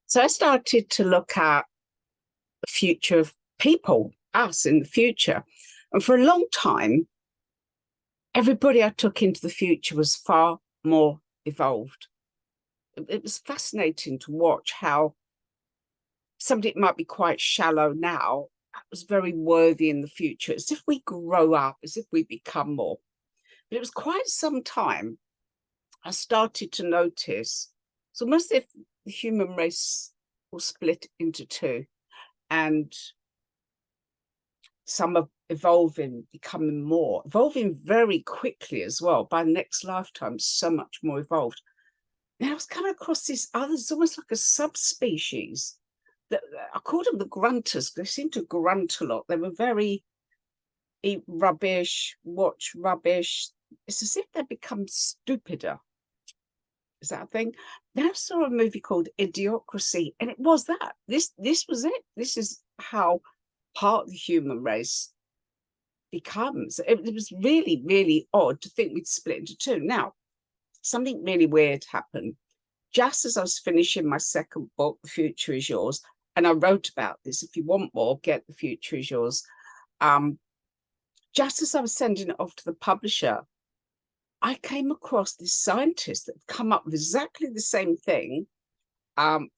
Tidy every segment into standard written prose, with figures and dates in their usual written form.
So I started to look at the future of people, us in the future. And for a long time, everybody I took into the future was far more evolved. It was fascinating to watch how somebody might be quite shallow now was very worthy in the future, as if we grow up, as if we become more. But it was quite some time I started to notice it's almost as if the human race will split into two, and some are evolving, becoming more, evolving very quickly as well. By the next lifetime, so much more evolved. Now I was coming across these others, almost like a subspecies. That I called them the grunters. They seemed to grunt a lot. They were very eat rubbish, watch rubbish. It's as if they become stupider. Is that a thing? Then I saw a movie called Idiocracy, and it was that. This was it. This is how part of the human race becomes. It was really, really odd to think we'd split into two. Now, something really weird happened. Just as I was finishing my second book, The Future Is Yours, and I wrote about this. If you want more, get The Future Is Yours. Just as I was sending it off to the publisher, I came across this scientist that had come up with exactly the same thing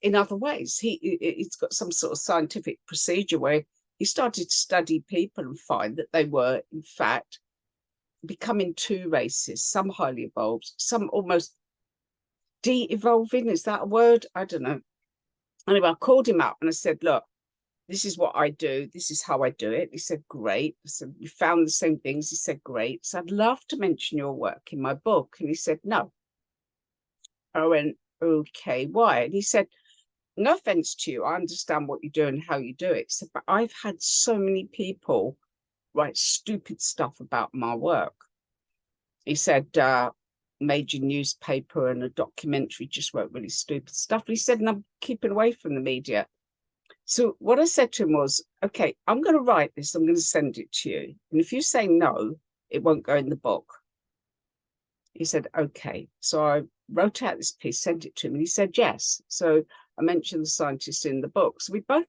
in other ways. He's got some sort of scientific procedure where he started to study people and find that they were, in fact, becoming two races, some highly evolved, some almost de-evolving. Is that a word? I don't know. Anyway, I called him up and I said, look, this is what I do. This is how I do it. He said, great. I said, you found the same things. He said, great. So I'd love to mention your work in my book. And he said, no. I went, okay, why? And he said, no offense to you. I understand what you do and how you do it. He said, but I've had so many people write stupid stuff about my work. He said, major newspaper and a documentary just wrote really stupid stuff. And he said, and I'm keeping away from the media. So what I said to him was, okay, I'm going to write this. I'm going to send it to you. And if you say no, it won't go in the book. He said, okay. So I wrote out this piece, sent it to him, and he said, yes. So I mentioned the scientist in the book. So we both,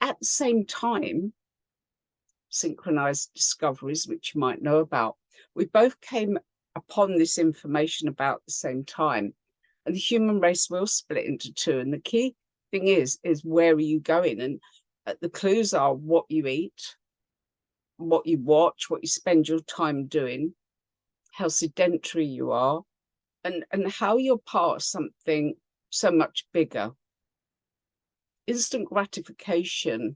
at the same time, synchronized discoveries, which you might know about. We both came upon this information about the same time. And the human race will split into two. And the key thing is where are you going? And the clues are what you eat, what you watch, what you spend your time doing, how sedentary you are, and how you're part of something so much bigger. Instant gratification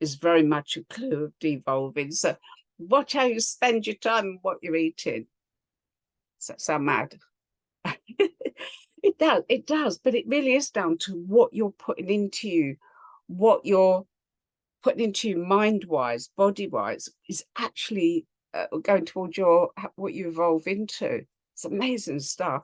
is very much a clue of devolving. So watch how you spend your time and what you're eating. Does that sound mad? It does, but it really is down to what you're putting into you, what you're putting into you mind-wise, body-wise, is actually going towards what you evolve into. It's amazing stuff.